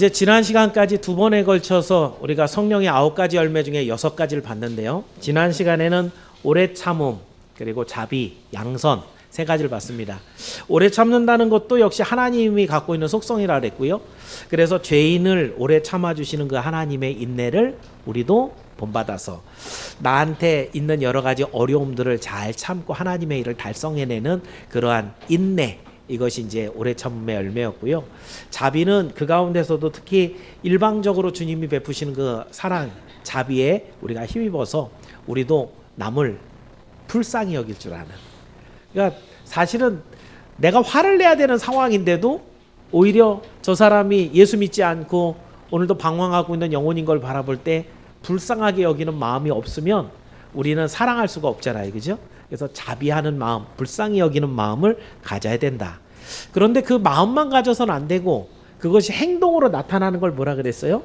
이제 지난 시간까지 두 번에 걸쳐서 우리가 성령의 9가지 열매 중에 6가지를 봤는데요. 지난 시간에는 오래 참음, 그리고 자비, 양선 3가지를 봤습니다. 오래 참는다는 것도 역시 하나님이 갖고 있는 속성이라 그랬고요. 그래서 죄인을 오래 참아주시는 그 하나님의 인내를 우리도 본받아서 나한테 있는 여러 가지 어려움들을 잘 참고 하나님의 일을 달성해내는 그러한 인내, 이것이 이제 오래 참음의 열매였고요. 자비는 그 가운데서도 특히 일방적으로 주님이 베푸시는 그 사랑, 자비에 우리가 힘입어서 우리도 남을 불쌍히 여길 줄 아는. 그러니까 사실은 내가 화를 내야 되는 상황인데도 오히려 저 사람이 예수 믿지 않고 오늘도 방황하고 있는 영혼인 걸 바라볼 때 불쌍하게 여기는 마음이 없으면 우리는 사랑할 수가 없잖아요. 그죠? 그래서 자비하는 마음, 불쌍히 여기는 마음을 가져야 된다. 그런데 그 마음만 가져서는 안 되고 그것이 행동으로 나타나는 걸 뭐라 그랬어요?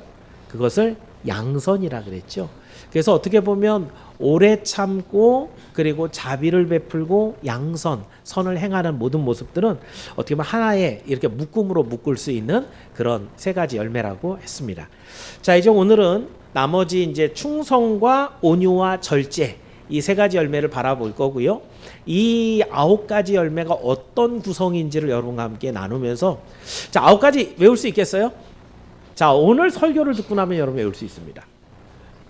그것을 양선이라 그랬죠. 그래서 어떻게 보면 오래 참고 그리고 자비를 베풀고 양선, 선을 행하는 모든 모습들은 어떻게 보면 하나의 이렇게 묶음으로 묶을 수 있는 그런 3가지 열매라고 했습니다. 자, 이제 오늘은 나머지 이제 충성과 온유와 절제, 이 3가지 열매를 바라볼 거고요. 이 9가지 열매가 어떤 구성인지를 여러분과 함께 나누면서, 자, 9가지 외울 수 있겠어요? 자, 오늘 설교를 듣고 나면 여러분 외울 수 있습니다.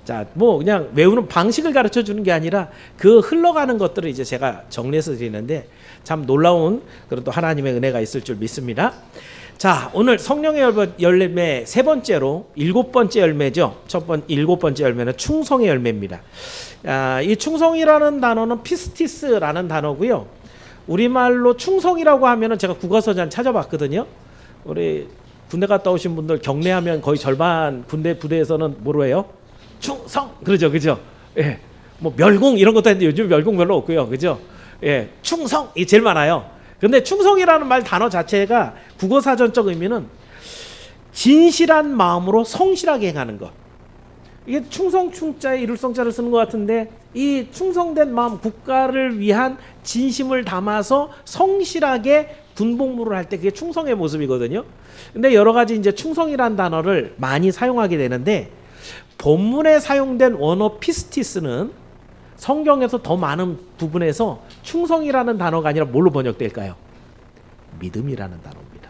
자, 뭐 그냥 외우는 방식을 가르쳐 주는 게 아니라 그 흘러가는 것들을 이제 제가 정리해서 드리는데 참 놀라운 그런 또 하나님의 은혜가 있을 줄 믿습니다. 자, 오늘 성령의 열매 3번째로 7번째 열매죠. 7번째 열매는 충성의 열매입니다. 이 충성이라는 단어는 피스티스라는 단어고요. 우리말로 충성이라고 하면은 제가 국어서전 찾아봤거든요. 우리 군대 갔다 오신 분들 경례하면 거의 절반 군대 부대에서는 뭐로 해요? 충성, 그러죠, 그죠? 예, 뭐 멸공 이런 것도 했는데 요즘 멸공 별로 없고요, 그죠? 예, 충성이 제일 많아요. 근데 충성이라는 말 단어 자체가 국어사전적 의미는 진실한 마음으로 성실하게 행하는 것. 이게 충성 충자에 이룰 성자를 쓰는 것 같은데 이 충성된 마음, 국가를 위한 진심을 담아서 성실하게 군복무를 할 때 그게 충성의 모습이거든요. 근데 여러 가지 이제 충성이라는 단어를 많이 사용하게 되는데 본문에 사용된 원어 피스티스는 성경에서 더 많은 부분에서 충성이라는 단어가 아니라 뭘로 번역될까요? 믿음이라는 단어입니다.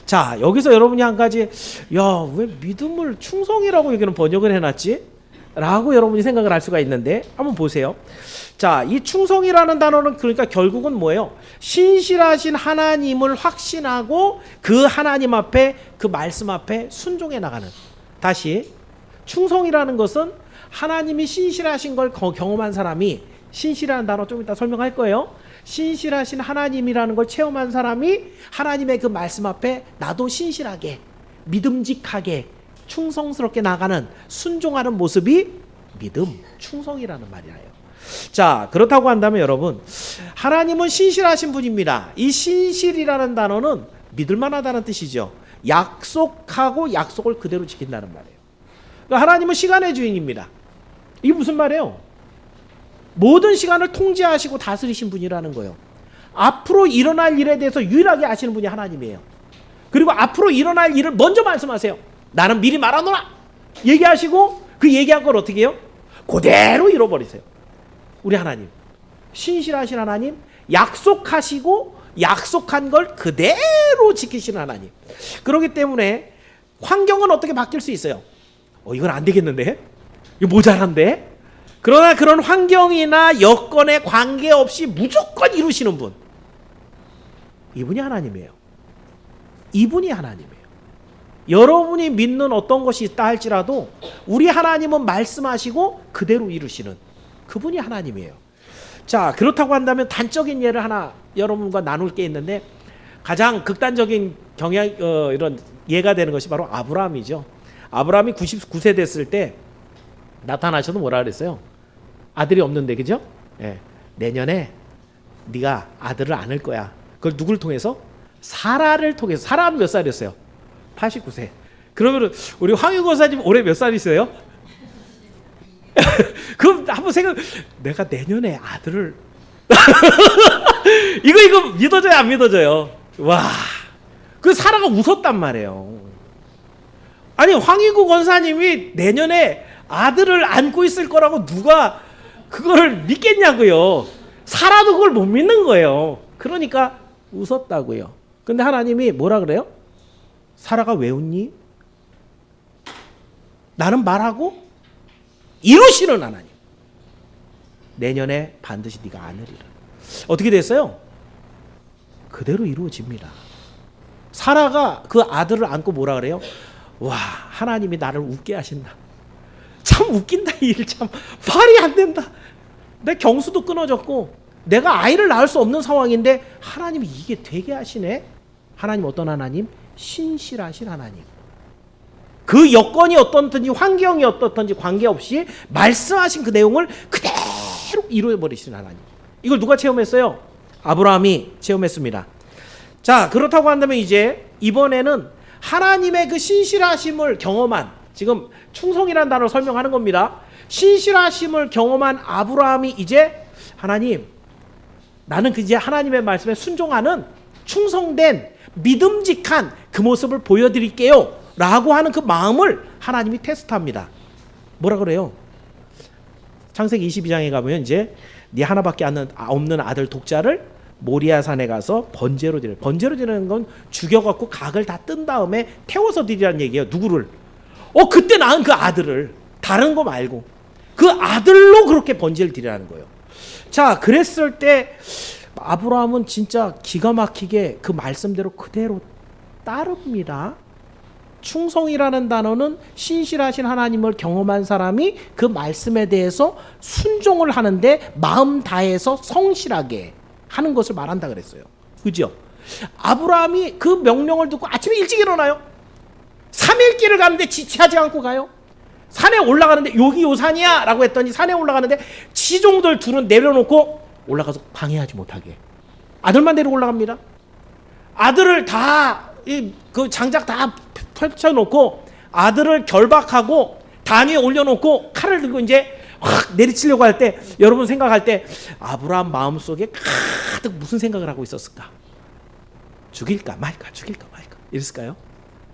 자, 여기서 여러분이 한 가지, 야, 왜 믿음을 충성이라고 여기는 번역을 해놨지? 라고 여러분이 생각을 할 수가 있는데 한번 보세요. 자, 이 충성이라는 단어는 그러니까 결국은 뭐예요? 신실하신 하나님을 확신하고 그 하나님 앞에, 그 말씀 앞에 순종해 나가는. 다시, 충성이라는 것은 하나님이 신실하신 걸 경험한 사람이, 신실한 단어 좀 이따 설명할 거예요. 신실하신 하나님이라는 걸 체험한 사람이 하나님의 그 말씀 앞에 나도 신실하게, 믿음직하게, 충성스럽게 나가는, 순종하는 모습이 믿음, 충성이라는 말이에요. 자, 그렇다고 한다면 여러분, 하나님은 신실하신 분입니다. 이 신실이라는 단어는 믿을 만하다는 뜻이죠. 약속하고 약속을 그대로 지킨다는 말이에요. 그러니까 하나님은 시간의 주인입니다. 이게 무슨 말이에요? 모든 시간을 통제하시고 다스리신 분이라는 거예요. 앞으로 일어날 일에 대해서 유일하게 아시는 분이 하나님이에요. 그리고 앞으로 일어날 일을 먼저 말씀하세요. 나는 미리 말하노라 얘기하시고 그 얘기한 걸 어떻게 해요? 그대로 잃어버리세요. 우리 하나님, 신실하신 하나님, 약속하시고 약속한 걸 그대로 지키시는 하나님. 그렇기 때문에 환경은 어떻게 바뀔 수 있어요? 이건 안 되겠는데? 이거 모자란데? 그러나 그런 환경이나 여건에 관계없이 무조건 이루시는 분, 이분이 하나님이에요. 이분이 하나님이에요. 여러분이 믿는 어떤 것이 있다 할지라도 우리 하나님은 말씀하시고 그대로 이루시는 그분이 하나님이에요. 자, 그렇다고 한다면 단적인 예를 하나 여러분과 나눌 게 있는데 가장 극단적인 이런 예가 되는 것이 바로 아브라함이죠. 아브라함이 99세 됐을 때 나타나셔도 뭐라 그랬어요? 아들이 없는데, 그죠? 예, 내년에 네가 아들을 안을 거야. 그걸 누구를 통해서? 사라를 통해서. 사라는 몇 살이었어요? 89세. 그러면 우리 황유거사님 올해 몇 살이세요? 그럼 한번 내가 내년에 아들을 이거 믿어져요, 안 믿어져요? 와, 그 사라가 웃었단 말이에요. 아니 황희구 권사님이 내년에 아들을 안고 있을 거라고 누가 그걸 믿겠냐고요. 사라도 그걸 못 믿는 거예요. 그러니까 웃었다고요. 근데 하나님이 뭐라 그래요? 사라가 왜 웃니? 나는 말하고 이루시는 하나님. 내년에 반드시 네가 안으리라. 어떻게 됐어요? 그대로 이루어집니다. 사라가 그 아들을 안고 뭐라 그래요? 와, 하나님이 나를 웃게 하신다. 참 웃긴다. 이 일 참 말이 안 된다. 내 경수도 끊어졌고 내가 아이를 낳을 수 없는 상황인데 하나님이 이게 되게 하시네. 하나님 어떤 하나님? 신실하신 하나님. 그 여건이 어떻든지 환경이 어떻든지 관계없이 말씀하신 그 내용을 그대로 이루어버리시는 하나님. 이걸 누가 체험했어요? 아브라함이 체험했습니다. 자, 그렇다고 한다면 이제 이번에는 하나님의 그 신실하심을 경험한, 지금 충성이라는 단어를 설명하는 겁니다. 신실하심을 경험한 아브라함이 이제 하나님, 나는 이제 하나님의 말씀에 순종하는 충성된 믿음직한 그 모습을 보여드릴게요 라고 하는 그 마음을 하나님이 테스트합니다. 뭐라 그래요? 창세기 22장에 가보면 이제 네 하나밖에 없는 아들 독자를 모리아 산에 가서 번제로 드려. 번제로 드리는 건 죽여갖고 각을 다 뜬 다음에 태워서 드리라는 얘기예요. 누구를? 그때 낳은 그 아들을, 다른 거 말고 그 아들로 그렇게 번제를 드리라는 거예요. 자, 그랬을 때 아브라함은 진짜 기가 막히게 그 말씀대로 그대로 따릅니다. 충성이라는 단어는 신실하신 하나님을 경험한 사람이 그 말씀에 대해서 순종을 하는데 마음 다해서 성실하게 하는 것을 말한다 그랬어요. 그죠? 아브라함이 그 명령을 듣고 아침에 일찍 일어나요. 3일 길을 가는데 지체하지 않고 가요. 산에 올라가는데 여기 요 산이야 라고 했더니 산에 올라가는데 지종들 둘은 내려놓고 올라가서 방해하지 못하게 아들만 데리고 올라갑니다. 아들을 다 그 장작 다 펼쳐놓고 아들을 결박하고 단 위에 올려놓고 칼을 들고 이제 확 내리치려고 할 때, 여러분 생각할 때 아브라함 마음속에 가득 무슨 생각을 하고 있었을까? 죽일까 말까 죽일까 말까 이랬을까요?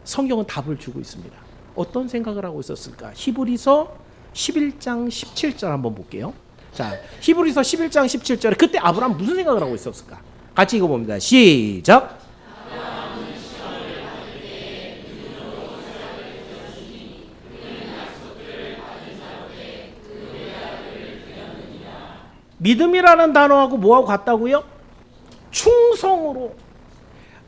성경은 답을 주고 있습니다. 어떤 생각을 하고 있었을까? 히브리서 11장 17절 한번 볼게요. 자, 히브리서 11장 17절에 그때 아브라함 무슨 생각을 하고 있었을까? 같이 읽어봅니다. 시작. 믿음이라는 단어하고 뭐하고 같다고요? 충성으로.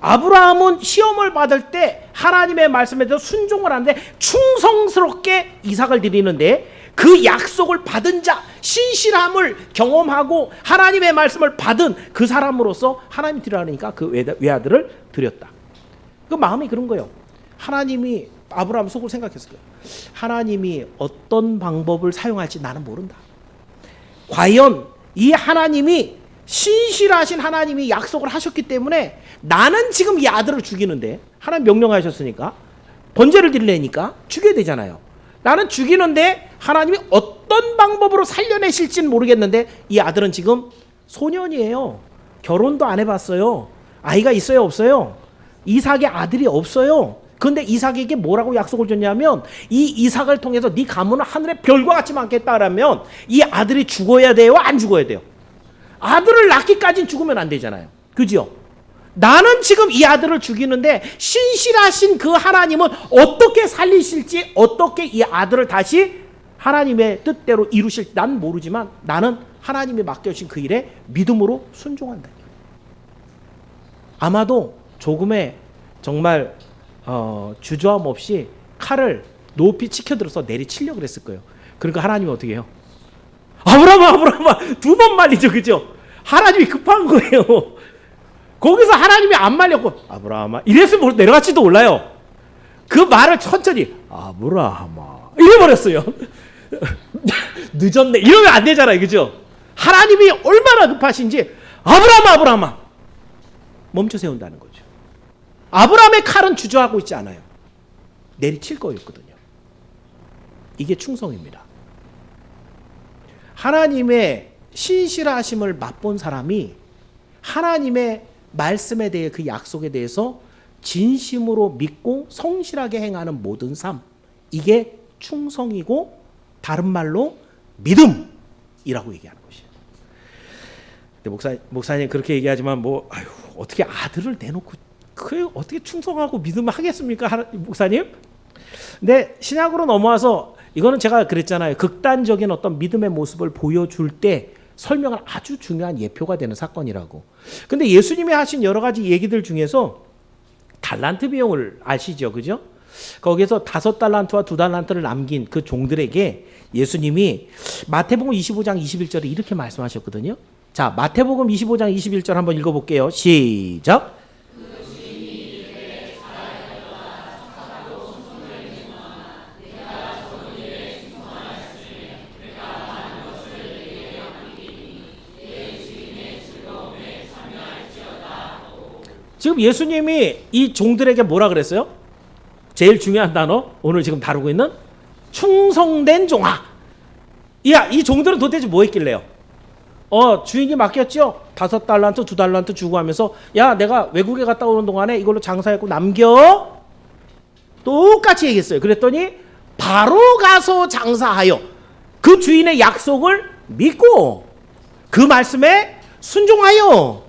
아브라함은 시험을 받을 때 하나님의 말씀에 대해서 순종을 하는데 충성스럽게 이삭을 드리는데 그 약속을 받은 자, 신실함을 경험하고 하나님의 말씀을 받은 그 사람으로서 하나님 드리라니까 그 외아들을 드렸다. 그 마음이 그런 거예요. 하나님이 아브라함 속으로 생각했을 거예요. 하나님이 어떤 방법을 사용할지 나는 모른다. 과연 이 하나님이 신실하신 하나님이 약속을 하셨기 때문에 나는 지금 이 아들을 죽이는데 하나님 명령하셨으니까 번제를 드리려니까 죽여야 되잖아요. 나는 죽이는데 하나님이 어떤 방법으로 살려내실지는 모르겠는데 이 아들은 지금 소년이에요. 결혼도 안 해봤어요. 아이가 있어요 없어요? 이삭의 아들이 없어요. 그런데 이삭에게 뭐라고 약속을 줬냐면 이 이삭을 통해서 네 가문은 하늘의 별과 같이 많겠다라면 이 아들이 죽어야 돼요 안 죽어야 돼요? 아들을 낳기까지는 죽으면 안 되잖아요. 그죠? 나는 지금 이 아들을 죽이는데 신실하신 그 하나님은 어떻게 살리실지, 어떻게 이 아들을 다시 하나님의 뜻대로 이루실지 난 모르지만 나는 하나님이 맡겨주신 그 일에 믿음으로 순종한다. 아마도 조금의 정말 주저함 없이 칼을 높이 치켜들어서 내리치려고 그랬을 거예요. 그러니까 하나님이 어떻게 해요? 아브라함아 두 번 말리죠. 그죠? 하나님이 급한 거예요. 거기서 하나님이 안 말렸고 아브라함아 이랬으면 내려갈지도 몰라요. 그 말을 천천히 아브라함아 이래버렸어요. 늦었네 이러면 안 되잖아요. 그죠? 하나님이 얼마나 급하신지 아브라함아 멈춰 세운다는 거죠. 아브라함의 칼은 주저하고 있지 않아요. 내리칠 거였거든요. 이게 충성입니다. 하나님의 신실하심을 맛본 사람이 하나님의 말씀에 대해 그 약속에 대해서 진심으로 믿고 성실하게 행하는 모든 삶, 이게 충성이고 다른 말로 믿음이라고 얘기하는 것이에요. 근데 목사님 그렇게 얘기하지만 어떻게 아들을 내놓고 그 어떻게 충성하고 믿음을 하겠습니까, 목사님? 근데 신약으로 넘어와서 이거는 제가 그랬잖아요. 극단적인 어떤 믿음의 모습을 보여줄 때 설명은 아주 중요한 예표가 되는 사건이라고. 근데 예수님이 하신 여러 가지 얘기들 중에서 달란트 비용을 아시죠, 그죠? 거기서 5달란트와 2달란트를 남긴 그 종들에게 예수님이 마태복음 25장 21절에 이렇게 말씀하셨거든요. 자, 마태복음 25장 21절 한번 읽어볼게요. 시작. 지금 예수님이 이 종들에게 뭐라 그랬어요? 제일 중요한 단어, 오늘 지금 다루고 있는 충성된 종아. 이 종들은 도대체 뭐 했길래요? 주인이 맡겼죠? 5달란트, 2달란트 주고 하면서, 야, 내가 외국에 갔다 오는 동안에 이걸로 장사했고 남겨. 똑같이 얘기했어요. 그랬더니 바로 가서 장사하여 그 주인의 약속을 믿고 그 말씀에 순종하여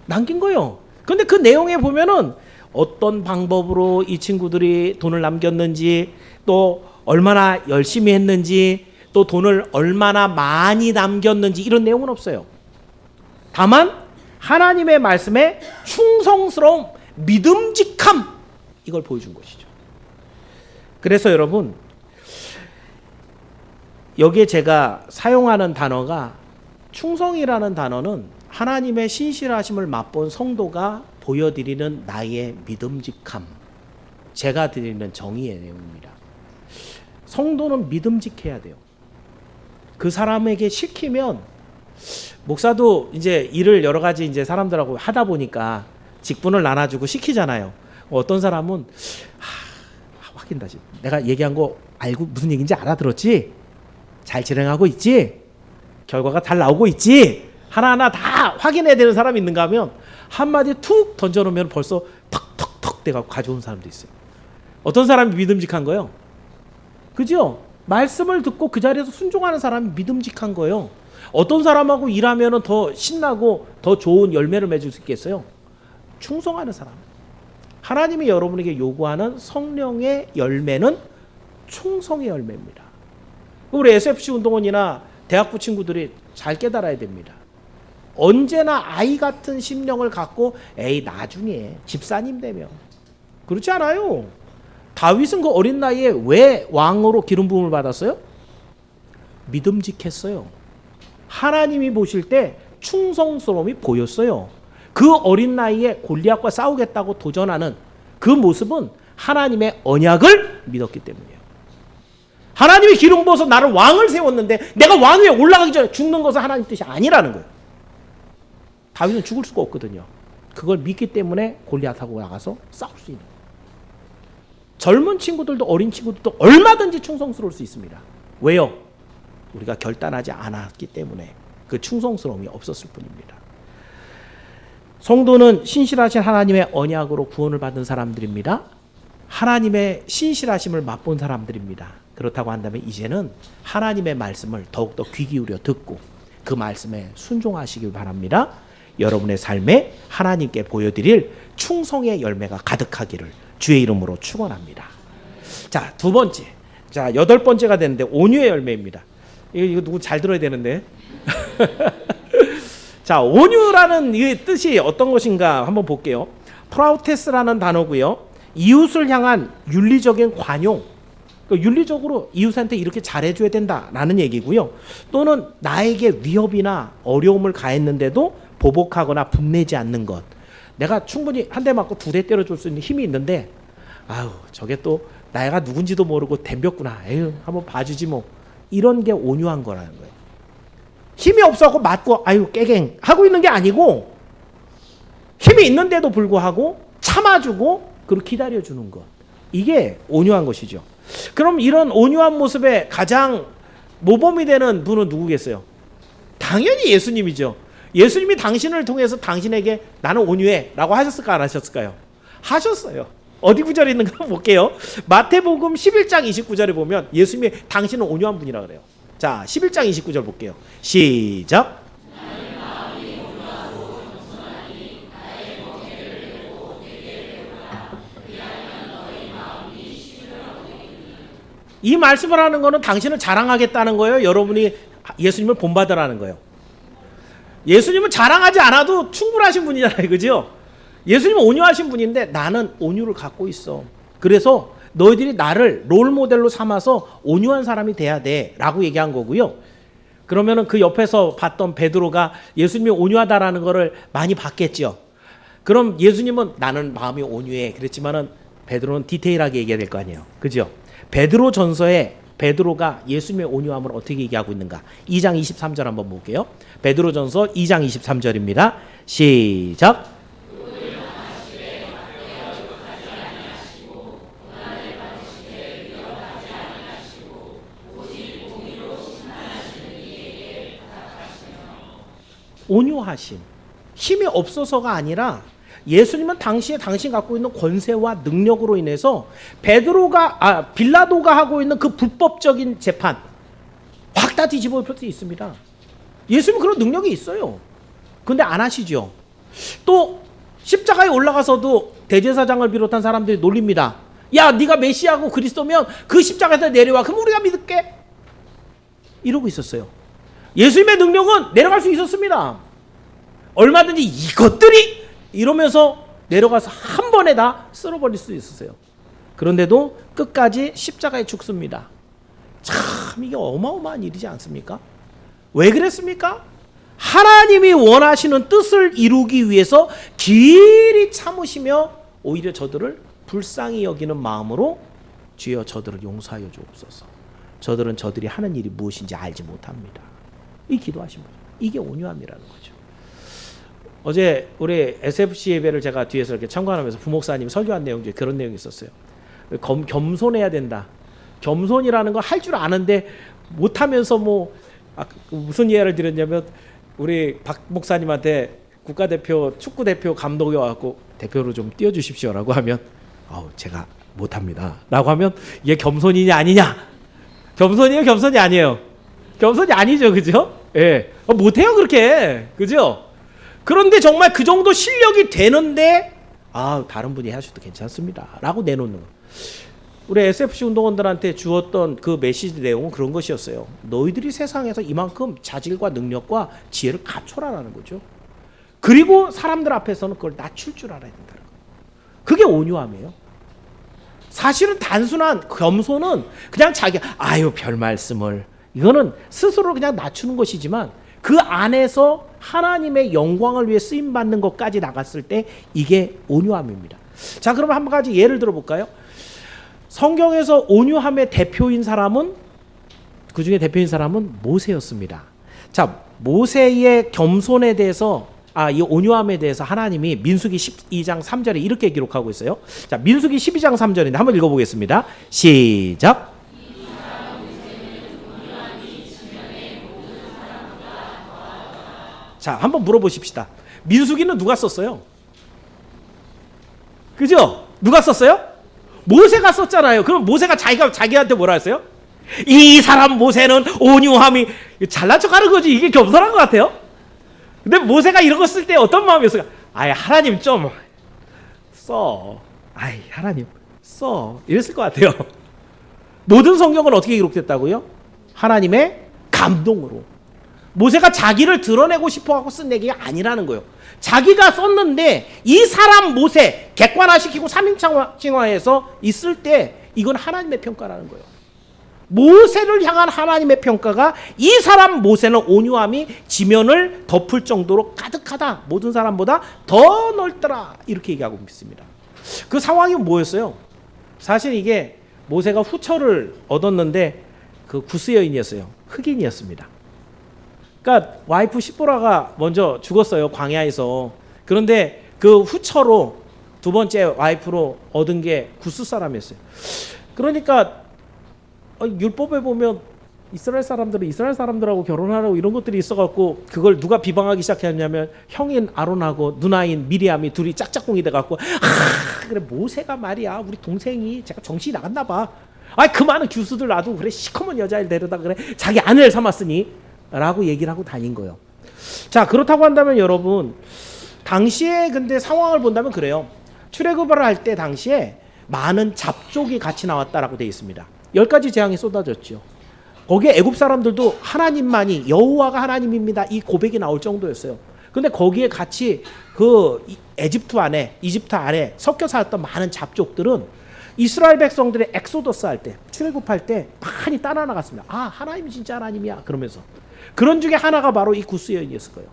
남긴 거예요. 근데 그 내용에 보면은 어떤 방법으로 이 친구들이 돈을 남겼는지, 또 얼마나 열심히 했는지, 또 돈을 얼마나 많이 남겼는지 이런 내용은 없어요. 다만 하나님의 말씀에 충성스러움, 믿음직함, 이걸 보여준 것이죠. 그래서 여러분, 여기에 제가 사용하는 단어가, 충성이라는 단어는 하나님의 신실하심을 맛본 성도가 보여드리는 나의 믿음직함, 제가 드리는 정의의 내용입니다. 성도는 믿음직해야 돼요. 그 사람에게 시키면, 목사도 이제 일을 여러 가지 이제 사람들하고 하다 보니까 직분을 나눠주고 시키잖아요. 어떤 사람은 확인다지, 내가 얘기한 거 알고 무슨 얘기인지 알아들었지? 잘 진행하고 있지? 결과가 잘 나오고 있지? 하나하나 다 확인해야 되는 사람이 있는가 하면 한마디 툭 던져놓으면 벌써 턱턱턱 돼가지고 가져온 사람도 있어요. 어떤 사람이 믿음직한 거예요? 그죠? 말씀을 듣고 그 자리에서 순종하는 사람이 믿음직한 거예요. 어떤 사람하고 일하면 더 신나고 더 좋은 열매를 맺을 수 있겠어요? 충성하는 사람. 하나님이 여러분에게 요구하는 성령의 열매는 충성의 열매입니다. 우리 SFC 운동원이나 대학부 친구들이 잘 깨달아야 됩니다. 언제나 아이 같은 심령을 갖고 나중에 집사님 되면, 그렇지 않아요. 다윗은 그 어린 나이에 왜 왕으로 기름 부음을 받았어요? 믿음직했어요. 하나님이 보실 때 충성스러움이 보였어요. 그 어린 나이에 골리앗과 싸우겠다고 도전하는 그 모습은 하나님의 언약을 믿었기 때문이에요. 하나님이 기름 부어서 나를 왕을 세웠는데 내가 왕 위에 올라가기 전에 죽는 것은 하나님 뜻이 아니라는 거예요. 다윗은 죽을 수가 없거든요. 그걸 믿기 때문에 골리앗하고 나가서 싸울 수 있는 거예요. 젊은 친구들도 어린 친구들도 얼마든지 충성스러울 수 있습니다. 왜요? 우리가 결단하지 않았기 때문에 그 충성스러움이 없었을 뿐입니다. 성도는 신실하신 하나님의 언약으로 구원을 받은 사람들입니다. 하나님의 신실하심을 맛본 사람들입니다. 그렇다고 한다면 이제는 하나님의 말씀을 더욱더 귀 기울여 듣고 그 말씀에 순종하시길 바랍니다. 여러분의 삶에 하나님께 보여드릴 충성의 열매가 가득하기를 주의 이름으로 축원합니다. 자, 두 번째. 자, 8번째가 되는데 온유의 열매입니다. 이거 누구 잘 들어야 되는데. 자, 온유라는 이 뜻이 어떤 것인가 한번 볼게요. 프라우테스라는 단어고요. 이웃을 향한 윤리적인 관용. 윤리적으로 이웃한테 이렇게 잘해줘야 된다라는 얘기고요. 또는 나에게 위협이나 어려움을 가했는데도 보복하거나 분내지 않는 것. 내가 충분히 한 대 맞고 2대 때려줄 수 있는 힘이 있는데, 저게 또 내가 누군지도 모르고 덤볐구나. 한번 봐주지 뭐. 이런 게 온유한 거라는 거예요. 힘이 없어갖고 맞고 깨갱 하고 있는 게 아니고, 힘이 있는데도 불구하고 참아주고 그리고 기다려주는 것. 이게 온유한 것이죠. 그럼 이런 온유한 모습에 가장 모범이 되는 분은 누구겠어요? 당연히 예수님이죠. 예수님이 당신을 통해서 당신에게 나는 온유해 라고 하셨을까 안 하셨을까요? 하셨어요. 어디 구절에 있는가 볼게요. 마태복음 11장 29절에 보면 예수님이 당신은 온유한 분이라 그래요. 자, 11장 29절 볼게요. 시작. 이 말씀을 하는 거는 당신을 자랑하겠다는 거예요. 여러분이 예수님을 본받으라는 거예요. 예수님은 자랑하지 않아도 충분하신 분이잖아요. 그죠? 예수님은 온유하신 분인데 나는 온유를 갖고 있어. 그래서 너희들이 나를 롤 모델로 삼아서 온유한 사람이 돼야 돼 라고 얘기한 거고요. 그러면은 그 옆에서 봤던 베드로가 예수님이 온유하다라는 거를 많이 봤겠죠. 그럼 예수님은 나는 마음이 온유해 그랬지만은 베드로는 디테일하게 얘기해야 될 거 아니에요. 그죠? 베드로 전서에 베드로가 예수님의 온유함을 어떻게 얘기하고 있는가? 2장 23절 한번 볼게요. 베드로 전서 2장 23절입니다. 시작. 온유하심. 힘이 없어서가 아니라 예수님은 당시에 당신 갖고 있는 권세와 능력으로 인해서 빌라도가 하고 있는 그 불법적인 재판 확 다 뒤집어 엎을 수 있습니다. 예수님은 그런 능력이 있어요. 근데 안 하시죠. 또 십자가에 올라가서도 대제사장을 비롯한 사람들이 놀립니다. 야, 네가 메시아고 그리스도면 그 십자가에서 내려와. 그럼 우리가 믿을게. 이러고 있었어요. 예수님의 능력은 내려갈 수 있었습니다. 얼마든지 이것들이 이러면서 내려가서 한 번에 다 쓸어버릴 수 있었어요. 그런데도 끝까지 십자가에 죽습니다. 참 이게 어마어마한 일이지 않습니까? 왜 그랬습니까? 하나님이 원하시는 뜻을 이루기 위해서 길이 참으시며 오히려 저들을 불쌍히 여기는 마음으로 주여 저들을 용서하여 주옵소서. 저들은 저들이 하는 일이 무엇인지 알지 못합니다. 이 기도하신 거죠. 이게 온유함이라는 거죠. 어제 우리 SFC 예배를 제가 뒤에서 이렇게 참관하면서 부목사님 설교한 내용 중에 그런 내용이 있었어요. 겸손해야 된다. 겸손이라는 걸 할 줄 아는데 못하면서 무슨 예를 드렸냐면 우리 박 목사님한테 국가대표 축구대표 감독이 와갖고 대표로 좀 띄워주십시오라고 하면 제가 못합니다 라고 하면 이게 겸손이냐 아니냐? 겸손이에요? 겸손이 아니에요? 겸손이 아니죠. 그죠? 예. 못해요 그렇게. 그죠? 그런데 정말 그 정도 실력이 되는데 다른 분이 하셔도 괜찮습니다 라고 내놓는 거. 우리 SFC 운동원들한테 주었던 그 메시지 내용은 그런 것이었어요. 너희들이 세상에서 이만큼 자질과 능력과 지혜를 갖춰라라는 거죠. 그리고 사람들 앞에서는 그걸 낮출 줄 알아야 된다는 거예요. 그게 온유함이에요. 사실은 단순한 겸손은 그냥 별 말씀을, 이거는 스스로 그냥 낮추는 것이지만 그 안에서 하나님의 영광을 위해 쓰임 받는 것까지 나갔을 때 이게 온유함입니다. 자, 그러면 한 가지 예를 들어 볼까요? 성경에서 온유함의 대표인 사람은, 그 중에 대표인 사람은 모세였습니다. 자, 모세의 겸손에 대해서 이 온유함에 대해서 하나님이 민수기 12장 3절에 이렇게 기록하고 있어요. 자, 민수기 12장 3절인데 한번 읽어보겠습니다. 시작. 자, 한번 물어보십시다. 민수기는 누가 썼어요? 그죠? 누가 썼어요? 모세가 썼잖아요. 그럼 모세가 자기한테 뭐라 했어요? 이 사람 모세는 온유함이, 잘난 척하는 거지. 이게 겸손한 것 같아요. 근데 모세가 이런 거 쓸 때 어떤 마음이었어요? 하나님 좀 써. 하나님 써. 이랬을 것 같아요. 모든 성경은 어떻게 기록됐다고요? 하나님의 감동으로. 모세가 자기를 드러내고 싶어하고 쓴 얘기가 아니라는 거예요. 자기가 썼는데 이 사람 모세 객관화시키고 3인칭화해서 있을 때 이건 하나님의 평가라는 거예요. 모세를 향한 하나님의 평가가 이 사람 모세는 온유함이 지면을 덮을 정도로 가득하다. 모든 사람보다 더 넓더라. 이렇게 얘기하고 있습니다. 그 상황이 뭐였어요? 사실 이게 모세가 후처를 얻었는데 그 구스 여인이었어요. 흑인이었습니다. 그러니까 와이프 시보라가 먼저 죽었어요. 광야에서. 그런데 그 후처로 두 번째 와이프로 얻은 게 구스 사람이었어요. 그러니까 율법에 보면 이스라엘 사람들은 이스라엘 사람들하고 결혼하라고 이런 것들이 있어갖고 그걸 누가 비방하기 시작했냐면 형인 아론하고 누나인 미리암이 둘이 짝짝꿍이 돼갖고 그래 모세가 말이야 우리 동생이 제가 정신이 나갔나 봐. 그 많은 교수들 놔두고 그래 시커먼 여자를 데려다 그래 자기 아내를 삼았으니 라고 얘기를 하고 다닌 거예요. 자 그렇다고 한다면 여러분 당시에 근데 상황을 본다면 그래요. 출애굽을 할 때 당시에 많은 잡족이 같이 나왔다라고 되어 있습니다. 10가지 재앙이 쏟아졌죠. 거기에 애굽 사람들도 하나님만이 여호와가 하나님입니다 이 고백이 나올 정도였어요. 근데 거기에 같이 그 이집트 안에 섞여 살았던 많은 잡족들은 이스라엘 백성들의 엑소더스 할 때 출애굽할 때 많이 따라 나갔습니다. 하나님이 진짜 하나님이야 그러면서 그런 중에 하나가 바로 이 구스 여인이었을 거예요.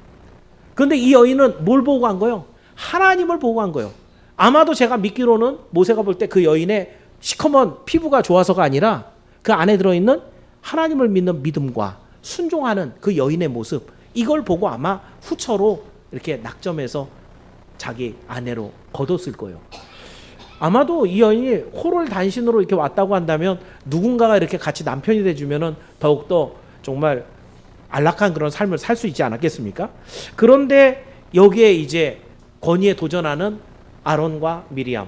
그런데 이 여인은 뭘 보고 간 거예요? 하나님을 보고 간 거예요. 아마도 제가 믿기로는 모세가 볼 때 그 여인의 시커먼 피부가 좋아서가 아니라 그 안에 들어있는 하나님을 믿는 믿음과 순종하는 그 여인의 모습 이걸 보고 아마 후처로 이렇게 낙점해서 자기 아내로 거뒀을 거예요. 아마도 이 여인이 호를 단신으로 이렇게 왔다고 한다면 누군가가 이렇게 같이 남편이 돼주면은 더욱더 정말 안락한 그런 삶을 살 수 있지 않았겠습니까? 그런데 여기에 이제 권위에 도전하는 아론과 미리암.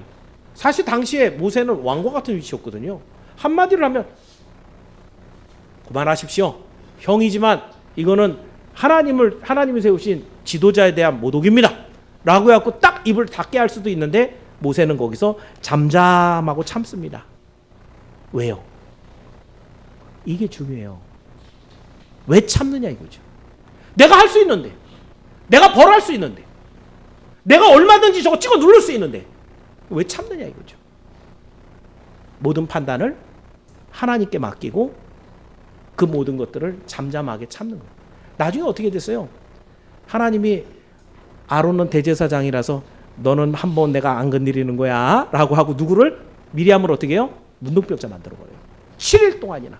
사실 당시에 모세는 왕과 같은 위치였거든요. 한마디로 하면 그만하십시오. 형이지만 이거는 하나님이 세우신 지도자에 대한 모독입니다. 라고 해갖고 딱 입을 닫게 할 수도 있는데 모세는 거기서 잠잠하고 참습니다. 왜요? 이게 중요해요. 왜 참느냐 이거죠. 내가 할 수 있는데, 내가 벌할 수 있는데, 내가 얼마든지 저거 찍어 누를 수 있는데 왜 참느냐 이거죠. 모든 판단을 하나님께 맡기고 그 모든 것들을 잠잠하게 참는 거예요. 나중에 어떻게 됐어요? 하나님이 아론은 대제사장이라서 너는 한번 내가 안 건드리는 거야 라고 하고 누구를? 미리암을 어떻게 해요? 문둥병자 만들어버려요. 7일 동안이나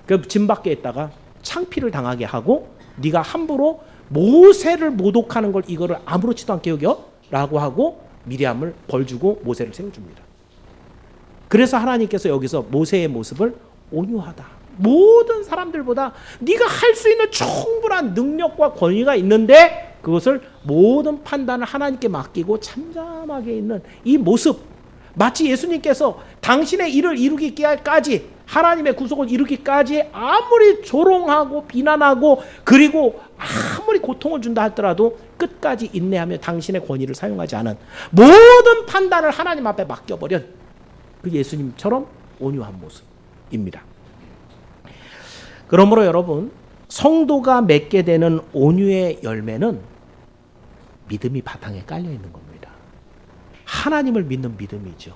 그 진 밖에 있다가 창피를 당하게 하고 네가 함부로 모세를 모독하는 걸 이거를 아무렇지도 않게 여겨? 라고 하고 미리암을 벌주고 모세를 세워줍니다. 그래서 하나님께서 여기서 모세의 모습을 온유하다. 모든 사람들보다 네가 할 수 있는 충분한 능력과 권위가 있는데 그것을 모든 판단을 하나님께 맡기고 잠잠하게 있는 이 모습, 마치 예수님께서 당신의 일을 이루기까지 하나님의 구속을 이루기까지 아무리 조롱하고 비난하고 그리고 아무리 고통을 준다 하더라도 끝까지 인내하며 당신의 권위를 사용하지 않은 모든 판단을 하나님 앞에 맡겨버린 그 예수님처럼 온유한 모습입니다. 그러므로 여러분, 성도가 맺게 되는 온유의 열매는 믿음이 바탕에 깔려 있는 겁니다. 하나님을 믿는 믿음이죠.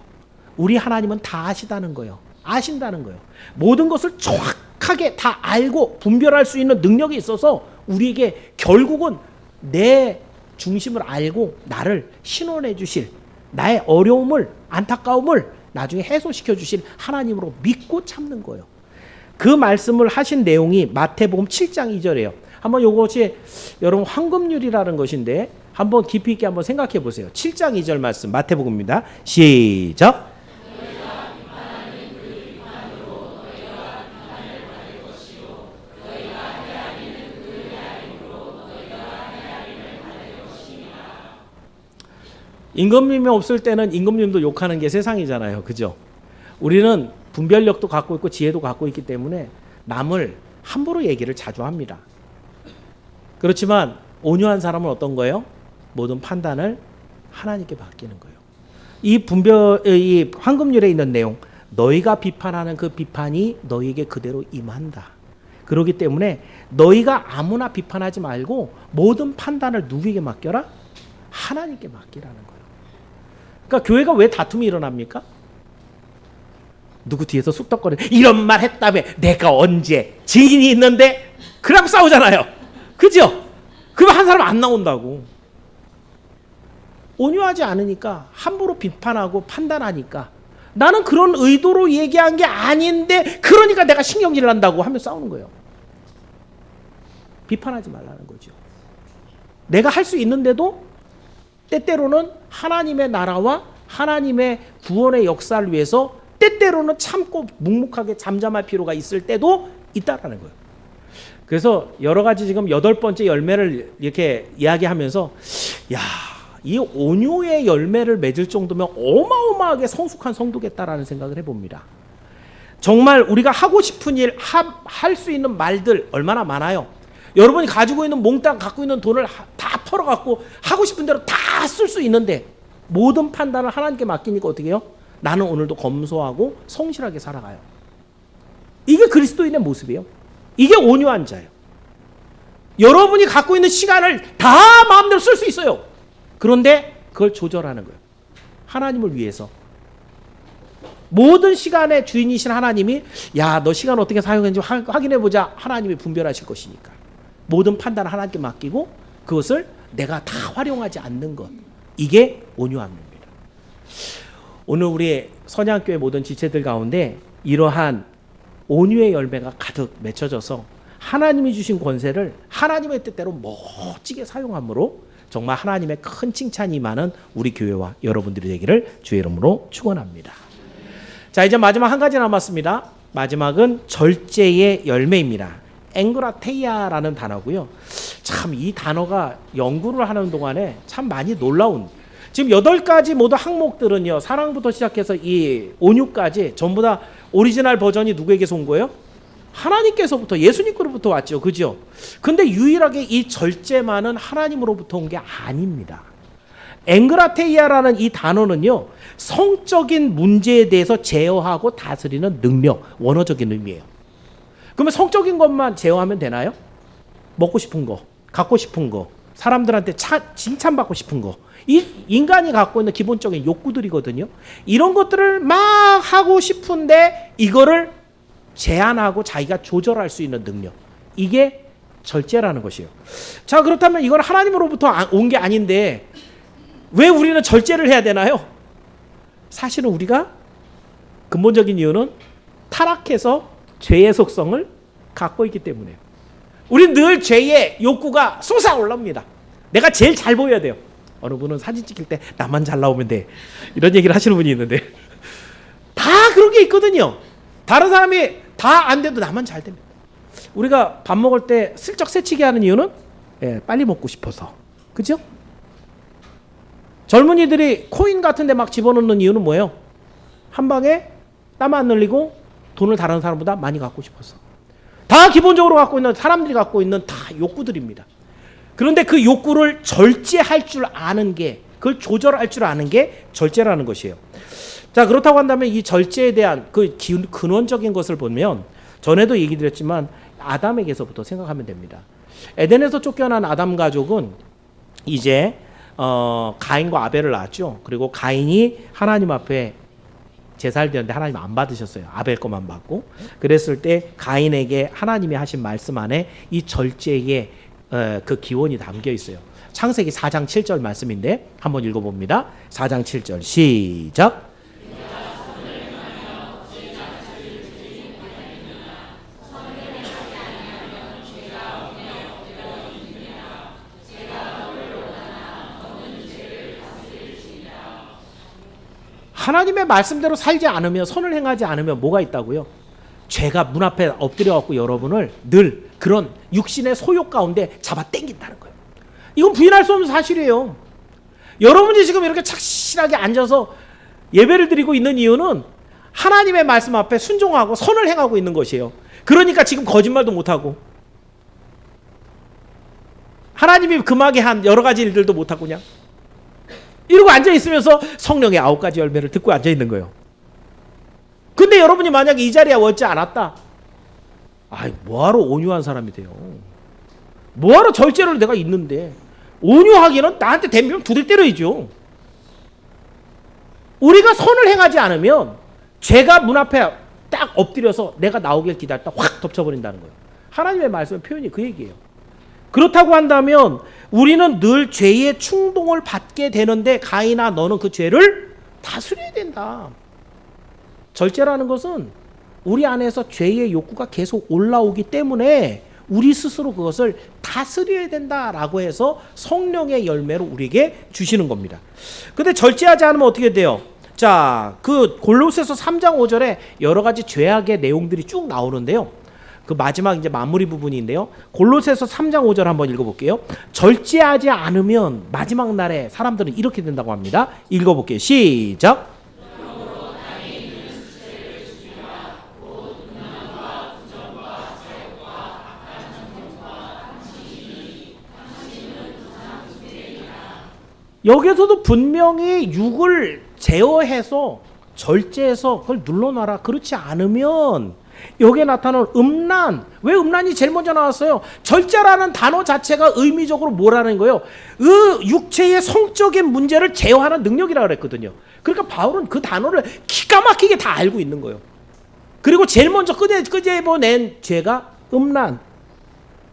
우리 하나님은 다 아시다는 거예요. 아신다는 거예요. 모든 것을 정확하게 다 알고 분별할 수 있는 능력이 있어서 우리에게 결국은 내 중심을 알고 나를 신원해 주실, 나의 어려움을, 안타까움을 나중에 해소시켜 주실 하나님으로 믿고 참는 거예요. 그 말씀을 하신 내용이 마태복음 7장 2절이에요. 한번 이것이 여러분 황금률이라는 것인데 한번 깊이 있게 한번 생각해 보세요. 7장 2절 말씀 마태복음입니다. 시작. 임금님이 없을 때는 임금님도 욕하는 게 세상이잖아요. 그죠? 우리는 분별력도 갖고 있고 지혜도 갖고 있기 때문에 남을 함부로 얘기를 자주 합니다. 그렇지만 온유한 사람은 어떤 거예요? 모든 판단을 하나님께 맡기는 거예요. 이 황금률에 있는 내용, 너희가 비판하는 그 비판이 너희에게 그대로 임한다. 그렇기 때문에 너희가 아무나 비판하지 말고 모든 판단을 누구에게 맡겨라? 하나님께 맡기라는 거예요. 그러니까 교회가 왜 다툼이 일어납니까? 누구 뒤에서 쑥덕거려 이런 말 했다며 내가 언제 증인이 있는데 그러고 싸우잖아요. 그죠? 그러면 한 사람 안 나온다고. 온유하지 않으니까 함부로 비판하고 판단하니까 나는 그런 의도로 얘기한 게 아닌데 그러니까 내가 신경질 난다고 하며 싸우는 거예요. 비판하지 말라는 거죠. 내가 할 수 있는데도 때때로는 하나님의 나라와 하나님의 구원의 역사를 위해서 때때로는 참고 묵묵하게 잠잠할 필요가 있을 때도 있다라는 거예요. 그래서 여러 가지 지금 8번째 열매를 이렇게 이야기하면서 야, 이 온유의 열매를 맺을 정도면 어마어마하게 성숙한 성도겠다라는 생각을 해봅니다. 정말 우리가 하고 싶은 일, 할 수 있는 말들 얼마나 많아요. 여러분이 가지고 있는 몽땅 갖고 있는 돈을 다 털어갖고 하고 싶은 대로 다 쓸 수 있는데 모든 판단을 하나님께 맡기니까 어떻게 해요? 나는 오늘도 검소하고 성실하게 살아가요. 이게 그리스도인의 모습이에요. 이게 온유한 자예요. 여러분이 갖고 있는 시간을 다 마음대로 쓸 수 있어요. 그런데 그걸 조절하는 거예요. 하나님을 위해서. 모든 시간의 주인이신 하나님이 야, 너 시간 어떻게 사용했는지 확인해보자. 하나님이 분별하실 것이니까. 모든 판단을 하나님께 맡기고 그것을 내가 다 활용하지 않는 것. 이게 온유함입니다. 오늘 우리 선양교회 모든 지체들 가운데 이러한 온유의 열매가 가득 맺혀져서 하나님이 주신 권세를 하나님의 뜻대로 멋지게 사용함으로 정말 하나님의 큰 칭찬이 많은 우리 교회와 여러분들이 되기를 주의 이름으로 축원합니다. 자, 이제 마지막 한 가지 남았습니다. 마지막은 절제의 열매입니다. 앵그라테이아라는 단어고요. 참 이 단어가 연구를 하는 동안에 참 많이 놀라운, 지금 8가지 모두 항목들은요, 사랑부터 시작해서 이 온유까지 전부 다 오리지널 버전이 누구에게서 온 거예요? 하나님께서부터, 예수님께로부터 왔죠. 그죠? 근데 유일하게 이 절제만은 하나님으로부터 온 게 아닙니다. 앵그라테이아라는 이 단어는요, 성적인 문제에 대해서 제어하고 다스리는 능력, 원어적인 의미예요. 그러면 성적인 것만 제어하면 되나요? 먹고 싶은 거, 갖고 싶은 거, 사람들한테 칭찬받고 싶은 거, 이 인간이 갖고 있는 기본적인 욕구들이거든요. 이런 것들을 막 하고 싶은데 이거를 제한하고 자기가 조절할 수 있는 능력, 이게 절제라는 것이에요. 자, 그렇다면 이건 하나님으로부터 온 게 아닌데 왜 우리는 절제를 해야 되나요? 사실은 우리가 근본적인 이유는 타락해서 죄의 속성을 갖고 있기 때문에요. 우린 늘 죄의 욕구가 솟아올라옵니다. 내가 제일 잘 보여야 돼요. 어느 분은 사진 찍힐 때 나만 잘 나오면 돼, 이런 얘기를 하시는 분이 있는데 다 그런 게 있거든요. 다른 사람이 다 안 돼도 나만 잘 됩니다. 우리가 밥 먹을 때 슬쩍 새치기 하는 이유는 빨리 먹고 싶어서. 그죠? 젊은이들이 코인 같은 데 막 집어넣는 이유는 뭐예요? 한 방에 땀 안 흘리고 돈을 다른 사람보다 많이 갖고 싶어서. 다 기본적으로 갖고 있는, 사람들이 갖고 있는 다 욕구들입니다. 그런데 그 욕구를 절제할 줄 아는 게, 그걸 조절할 줄 아는 게 절제라는 것이에요. 자, 그렇다고 한다면 이 절제에 대한 그 근원적인 것을 보면 전에도 얘기 드렸지만 아담에게서부터 생각하면 됩니다. 에덴에서 쫓겨난 아담 가족은 이제 가인과 아벨을 낳았죠. 그리고 가인이 하나님 앞에 제사를 드렸는데 하나님 안 받으셨어요. 아벨 것만 받고. 그랬을 때 가인에게 하나님이 하신 말씀 안에 이 절제의 그 기원이 담겨 있어요. 창세기 4장 7절 말씀인데 한번 읽어봅니다. 4장 7절 시작. 하나님의 말씀대로 살지 않으면, 선을 행하지 않으면 뭐가 있다고요? 죄가 문 앞에 엎드려갖고 여러분을 늘 그런 육신의 소욕 가운데 잡아 당긴다는 거예요. 이건 부인할 수 없는 사실이에요. 여러분이 지금 이렇게 착실하게 앉아서 예배를 드리고 있는 이유는 하나님의 말씀 앞에 순종하고 선을 행하고 있는 것이에요. 그러니까 지금 거짓말도 못하고 하나님이 금하게 한 여러 가지 일들도 못하고 그냥 이러고 앉아있으면서 성령의 9가지 열매를 듣고 앉아있는 거예요. 근데 여러분이 만약에 이 자리에 왔지 않았다, 아이, 뭐하러 온유한 사람이 돼요? 뭐하러 절제를 내가 있는데. 온유하기는 나한테 댐비면 두대 때려야죠. 우리가 선을 행하지 않으면 죄가 문 앞에 딱 엎드려서 내가 나오길 기다렸다 확 덮쳐버린다는 거예요. 하나님의 말씀의 표현이 그 얘기예요. 그렇다고 한다면 우리는 늘 죄의 충동을 받게 되는데 가인아, 너는 그 죄를 다스려야 된다. 절제라는 것은 우리 안에서 죄의 욕구가 계속 올라오기 때문에 우리 스스로 그것을 다스려야 된다라고 해서 성령의 열매로 우리에게 주시는 겁니다. 근데 절제하지 않으면 어떻게 돼요? 자, 그 골로새서 3장 5절에 여러 가지 죄악의 내용들이 쭉 나오는데요. 그 마지막 이제 마무리 부분인데요. 골로새서 3장 5절 한번 읽어볼게요. 절제하지 않으면 마지막 날에 사람들은 이렇게 된다고 합니다. 읽어볼게요. 시작. 여기서도 분명히 육을 제어해서 절제해서 그걸 눌러놔라. 그렇지 않으면 여기에 나타나는 음란. 왜 음란이 제일 먼저 나왔어요? 절제라는 단어 자체가 의미적으로 뭐라는 거예요? 그 육체의 성적인 문제를 제어하는 능력이라고 그랬거든요. 그러니까 바울은 그 단어를 기가 막히게 다 알고 있는 거예요. 그리고 제일 먼저 끄집어낸 죄가 음란.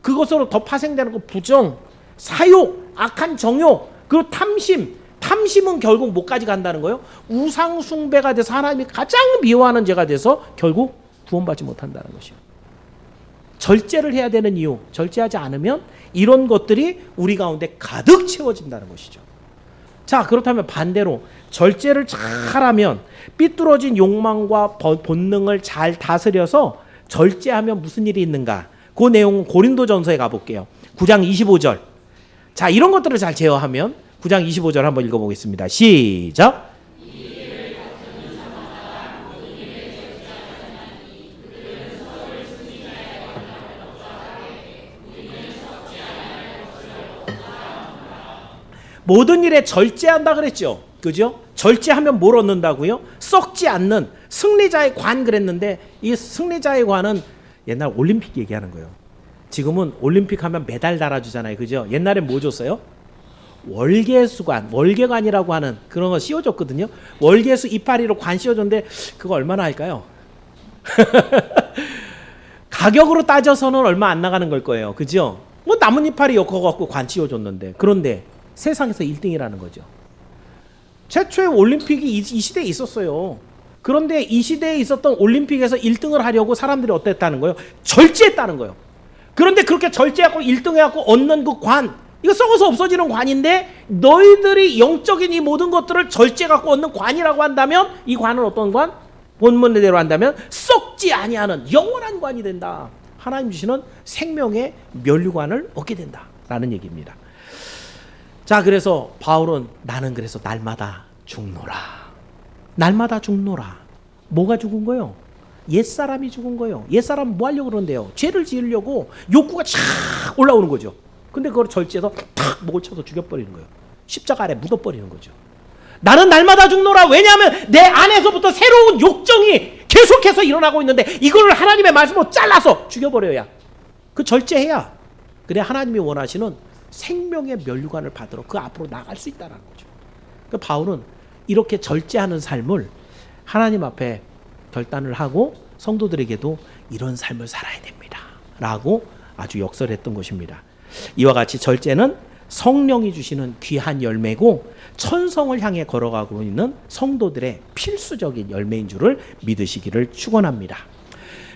그것으로 더 파생되는 거 부정, 사욕, 악한 정욕, 그리고 탐심. 탐심은 결국 뭐까지 간다는 거예요? 우상 숭배가 돼서 하나님이 가장 미워하는 죄가 돼서 결국 구원받지 못한다는 것이요. 절제를 해야 되는 이유, 절제하지 않으면 이런 것들이 우리 가운데 가득 채워진다는 것이죠. 자, 그렇다면 반대로 절제를 잘하면 삐뚤어진 욕망과 본능을 잘 다스려서 절제하면 무슨 일이 있는가? 그 내용은 고린도전서에 가볼게요. 9장 25절. 자, 이런 것들을 잘 제어하면 9장 25절 한번 읽어보겠습니다. 시작. 모든 일에 절제한다 그랬죠. 그죠? 절제하면 뭘 얻는다고요? 썩지 않는 승리자의 관 그랬는데 이 승리자의 관은 옛날 올림픽 얘기하는 거예요. 지금은 올림픽 하면 메달 달아주잖아요. 그죠? 옛날엔 뭐 줬어요? 월계수관, 월계관이라고 하는 그런 거 씌워줬거든요. 월계수 이파리로 관 씌워줬는데 그거 얼마나 할까요? 가격으로 따져서는 얼마 안 나가는 걸 거예요. 그죠? 뭐 나뭇이파리 엮어갖고 관 씌워줬는데 그런데 세상에서 1등이라는 거죠. 최초의 올림픽이 이 시대에 있었어요. 그런데 이 시대에 있었던 올림픽에서 1등을 하려고 사람들이 어땠다는 거예요? 절제했다는 거예요. 그런데 그렇게 절제하고 1등 해갖고 얻는 그 관, 이거 썩어서 없어지는 관인데 너희들이 영적인 이 모든 것들을 절제해갖고 얻는 관이라고 한다면 이 관은 어떤 관? 본문대로 한다면 썩지 아니하는 영원한 관이 된다. 하나님 주시는 생명의 면류관을 얻게 된다라는 얘기입니다. 자, 그래서 바울은 나는 그래서 날마다 죽노라. 날마다 죽노라. 뭐가 죽은 거예요? 옛사람이 죽은 거예요. 옛사람은 뭐 하려고 그러는데요? 죄를 지으려고 욕구가 쫙 올라오는 거죠. 근데 그걸 절제해서 탁 목을 쳐서 죽여버리는 거예요. 십자가 아래 묻어버리는 거죠. 나는 날마다 죽노라. 왜냐하면 내 안에서부터 새로운 욕정이 계속해서 일어나고 있는데 이걸 하나님의 말씀으로 잘라서 죽여버려야 그 절제해야 그래 하나님이 원하시는 생명의 면류관을 받으러 그 앞으로 나갈 수 있다는 거죠. 그러니까 바울은 이렇게 절제하는 삶을 하나님 앞에 결단을 하고 성도들에게도 이런 삶을 살아야 됩니다 라고 아주 역설했던 것입니다. 이와 같이 절제는 성령이 주시는 귀한 열매고 천성을 향해 걸어가고 있는 성도들의 필수적인 열매인 줄을 믿으시기를 축원합니다.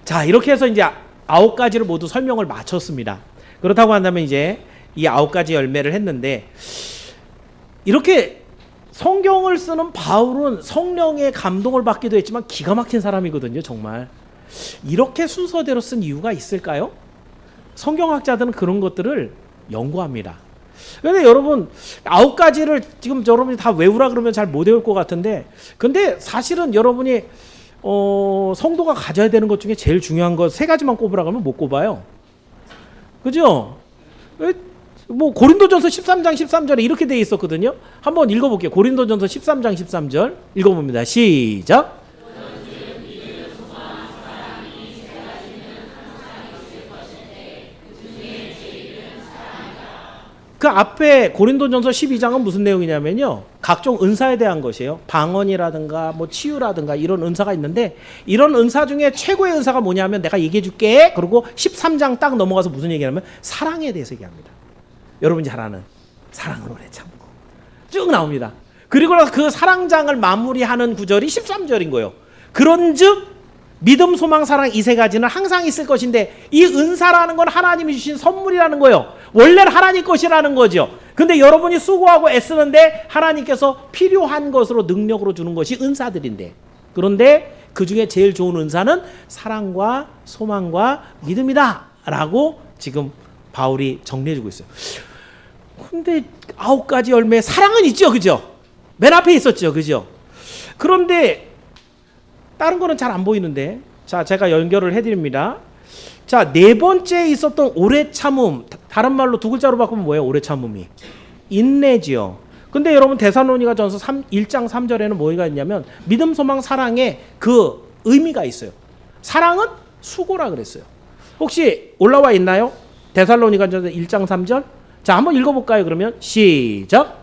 자, 이렇게 해서 이제 9가지를 모두 설명을 마쳤습니다. 그렇다고 한다면 이제 이 9가지 열매를 했는데 이렇게 성경을 쓰는 바울은 성령의 감동을 받기도 했지만 기가 막힌 사람이거든요. 정말 이렇게 순서대로 쓴 이유가 있을까요? 성경학자들은 그런 것들을 연구합니다. 그런데 여러분 9가지를 지금 여러분이 다 외우라 그러면 잘 못 외울 것 같은데 근데 사실은 여러분이 성도가 가져야 되는 것 중에 제일 중요한 거 3가지만 꼽으라 그러면 못 꼽아요. 그죠? 뭐 고린도전서 13장 13절에 이렇게 돼 있었거든요. 한번 읽어볼게요. 고린도전서 13장 13절 읽어봅니다. 시작. 그 앞에 고린도전서 12장은 무슨 내용이냐면요. 각종 은사에 대한 것이에요. 방언이라든가 뭐 치유라든가 이런 은사가 있는데 이런 은사 중에 최고의 은사가 뭐냐면 내가 얘기해 줄게. 그리고 13장 딱 넘어가서 무슨 얘기냐면 사랑에 대해서 얘기합니다. 여러분이 잘 아는 사랑은 오래 참고 쭉 나옵니다. 그리고 그 사랑장을 마무리하는 구절이 13절인 거예요. 그런즉 믿음, 소망, 사랑 이 3가지는 항상 있을 것인데 이 은사라는 건 하나님이 주신 선물이라는 거예요. 원래는 하나님 것이라는 거죠. 근데 여러분이 수고하고 애쓰는데 하나님께서 필요한 것으로 능력으로 주는 것이 은사들인데 그런데 그 중에 제일 좋은 은사는 사랑과 소망과 믿음이다 라고 지금 바울이 정리해주고 있어요. 근데 9가지 열매, 사랑은 있죠, 그죠? 맨 앞에 있었죠, 그죠? 그런데 다른 거는 잘 안 보이는데, 자, 제가 연결을 해드립니다. 자, 네 번째 있었던 오래 참음, 다른 말로 두 글자로 바꾸면 뭐예요? 오래 참음이 인내지요. 근데 여러분 데살로니가전서 1장 3절에는 뭐가 있냐면 믿음, 소망, 사랑의 그 의미가 있어요. 사랑은 수고라 그랬어요. 혹시 올라와 있나요? 데살로니가전서 1장 3절. 자, 한번 읽어볼까요? 그러면 시작.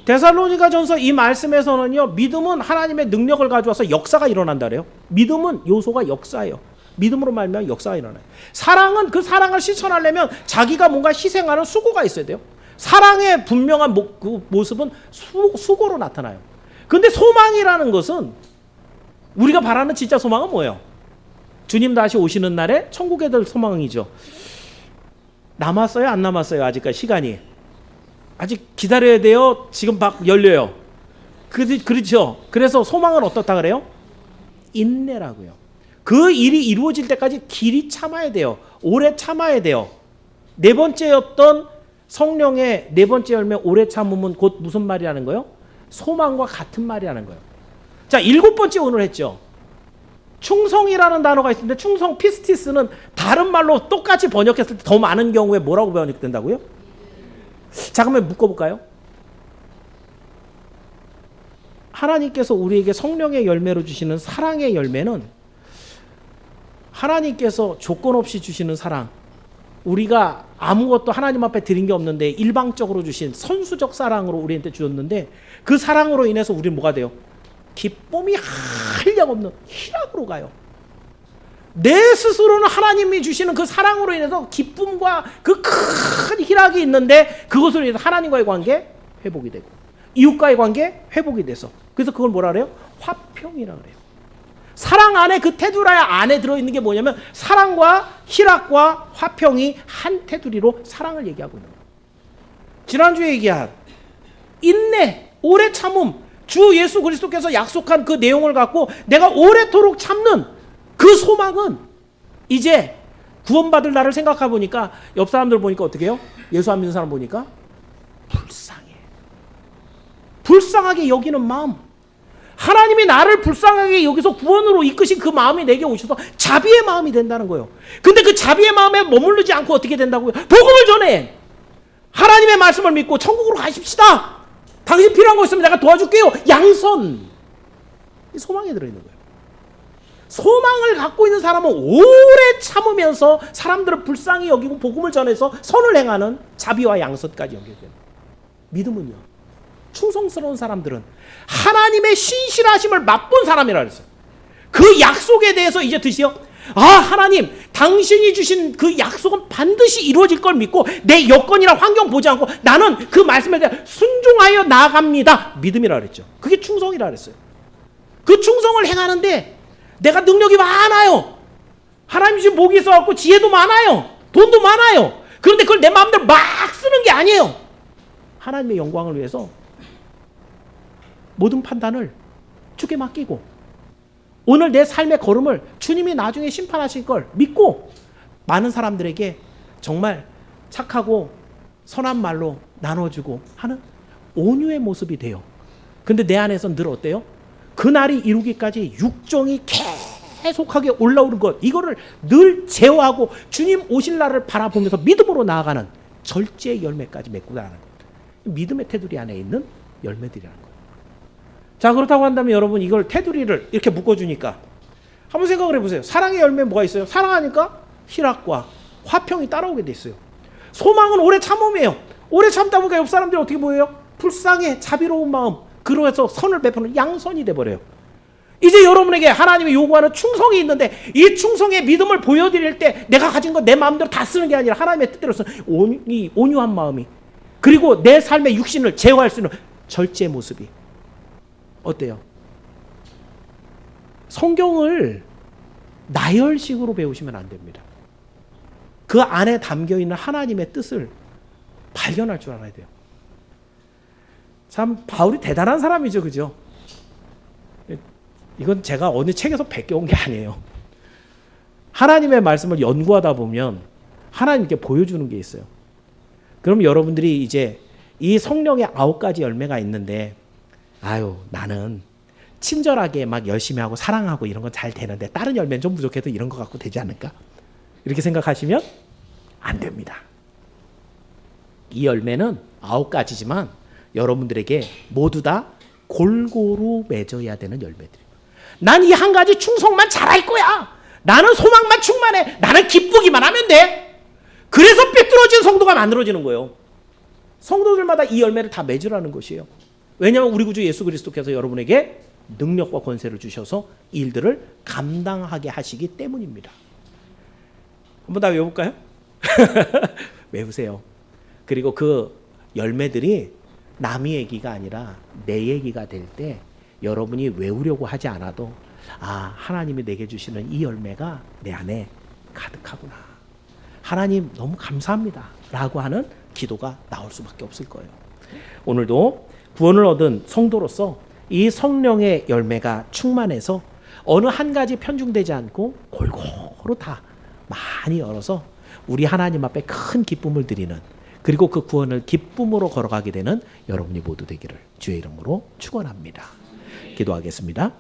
데살로니가전서 이 말씀에서는요, 믿음은 하나님의 능력을 가져와서 역사가 일어난다 그래요. 믿음은 요소가 역사예요. 믿음으로 말미암아 역사가 일어나요. 사랑은 그 사랑을 실천하려면 자기가 뭔가 희생하는 수고가 있어야 돼요. 사랑의 분명한 그 모습은 수고로 나타나요. 근데 소망이라는 것은 우리가 바라는 진짜 소망은 뭐예요? 주님 다시 오시는 날에 천국에 들 소망이죠. 남았어요? 안 남았어요? 아직까지 시간이. 아직 기다려야 돼요? 지금 막 열려요. 그렇죠. 그래서 소망은 어떻다 그래요? 인내라고요. 그 일이 이루어질 때까지 길이 참아야 돼요. 오래 참아야 돼요. 네 번째였던 성령의 네 번째 열매 오래 참음은 곧 무슨 말이라는 거예요? 소망과 같은 말이라는 거예요. 자, 일곱 번째 오늘 했죠. 충성이라는 단어가 있는데 충성 피스티스는 다른 말로 똑같이 번역했을 때 더 많은 경우에 뭐라고 번역된다고요? 자, 그러면 묶어볼까요? 하나님께서 우리에게 성령의 열매로 주시는 사랑의 열매는 하나님께서 조건 없이 주시는 사랑, 우리가 아무것도 하나님 앞에 드린 게 없는데 일방적으로 주신 선수적 사랑으로 우리한테 주었는데 그 사랑으로 인해서 우리는 뭐가 돼요? 기쁨이 한량없는 희락으로 가요. 내 스스로는 하나님이 주시는 그 사랑으로 인해서 기쁨과 그 큰 희락이 있는데 그것으로 인해서 하나님과의 관계 회복이 되고 이웃과의 관계 회복이 돼서 그래서 그걸 뭐라 그래요? 화평이라 그래요. 사랑 안에 그 테두리 안에 들어있는 게 뭐냐면 사랑과 희락과 화평이 한 테두리로 사랑을 얘기하고 있는 거예요. 지난주에 얘기한 인내, 오래 참음, 주 예수 그리스도께서 약속한 그 내용을 갖고 내가 오래도록 참는 그 소망은 이제 구원받을 날을 생각해 보니까 옆 사람들 보니까 어떻게 해요? 예수 안 믿는 사람 보니까 불쌍해. 불쌍하게 여기는 마음. 하나님이 나를 불쌍하게 여기서 구원으로 이끄신 그 마음이 내게 오셔서 자비의 마음이 된다는 거예요. 근데 그 자비의 마음에 머무르지 않고 어떻게 된다고요? 복음을 전해. 하나님의 말씀을 믿고 천국으로 가십시다. 당신 필요한 거 있으면 내가 도와줄게요. 양선. 이 소망에 들어있는 거예요. 소망을 갖고 있는 사람은 오래 참으면서 사람들을 불쌍히 여기고 복음을 전해서 선을 행하는 자비와 양선까지 연결돼요. 믿음은요. 충성스러운 사람들은 하나님의 신실하심을 맛본 사람이라 그랬어요. 그 약속에 대해서 이제 드시오. 아, 하나님, 당신이 주신 그 약속은 반드시 이루어질 걸 믿고 내 여건이나 환경 보지 않고 나는 그 말씀에 대해 순종하여 나아갑니다. 믿음이라 그랬죠. 그게 충성이라 그랬어요. 그 충성을 행하는데 내가 능력이 많아요. 하나님 주신 복이 있어갖고 지혜도 많아요. 돈도 많아요. 그런데 그걸 내 마음대로 막 쓰는 게 아니에요. 하나님의 영광을 위해서 모든 판단을 주께 맡기고 오늘 내 삶의 걸음을 주님이 나중에 심판하실 걸 믿고 많은 사람들에게 정말 착하고 선한 말로 나눠주고 하는 온유의 모습이 돼요. 근데 내 안에서는 늘 어때요? 그날이 이루기까지 육정이 계속하게 올라오는 것, 이거를 늘 제어하고 주님 오실 날을 바라보면서 믿음으로 나아가는 절제의 열매까지 맺고 나가는 것. 믿음의 테두리 안에 있는 열매들이라는 거예요. 자, 그렇다고 한다면 여러분 이걸 테두리를 이렇게 묶어주니까 한번 생각을 해보세요. 사랑의 열매 뭐가 있어요? 사랑하니까 희락과 화평이 따라오게 돼 있어요. 소망은 오래 참음이에요. 오래 참다 보니까 옆 사람들이 어떻게 보여요? 불쌍해, 자비로운 마음. 그러해서 선을 베푸는 양선이 돼버려요. 이제 여러분에게 하나님이 요구하는 충성이 있는데 이 충성의 믿음을 보여드릴 때 내가 가진 거 내 마음대로 다 쓰는 게 아니라 하나님의 뜻대로 쓰는 온유한 마음이 그리고 내 삶의 육신을 제어할 수 있는 절제의 모습이 어때요? 성경을 나열식으로 배우시면 안 됩니다. 그 안에 담겨 있는 하나님의 뜻을 발견할 줄 알아야 돼요. 참 바울이 대단한 사람이죠, 그죠? 이건 제가 어느 책에서 베껴온 게 아니에요. 하나님의 말씀을 연구하다 보면 하나님께 보여주는 게 있어요. 그럼 여러분들이 이제 이 성령의 9가지 열매가 있는데, 아유, 나는 친절하게 막 열심히 하고 사랑하고 이런 건 잘 되는데 다른 열매는 좀 부족해도 이런 거 갖고 되지 않을까? 이렇게 생각하시면 안 됩니다. 이 열매는 9가지지만 여러분들에게 모두 다 골고루 맺어야 되는 열매들이에요. 난 이 한 가지 충성만 잘할 거야. 나는 소망만 충만해. 나는 기쁘기만 하면 돼. 그래서 삐뚤어진 성도가 만들어지는 거예요. 성도들마다 이 열매를 다 맺으라는 것이에요. 왜냐하면 우리 구주 예수 그리스도께서 여러분에게 능력과 권세를 주셔서 일들을 감당하게 하시기 때문입니다. 한번 다 외워볼까요? 외우세요. 그리고 그 열매들이 남의 얘기가 아니라 내 얘기가 될 때 여러분이 외우려고 하지 않아도, 아, 하나님이 내게 주시는 이 열매가 내 안에 가득하구나. 하나님 너무 감사합니다. 라고 하는 기도가 나올 수밖에 없을 거예요. 오늘도 구원을 얻은 성도로서 이 성령의 열매가 충만해서 어느 한 가지 편중되지 않고 골고루 다 많이 열어서 우리 하나님 앞에 큰 기쁨을 드리는, 그리고 그 구원을 기쁨으로 걸어가게 되는 여러분이 모두 되기를 주의 이름으로 축원합니다. 기도하겠습니다.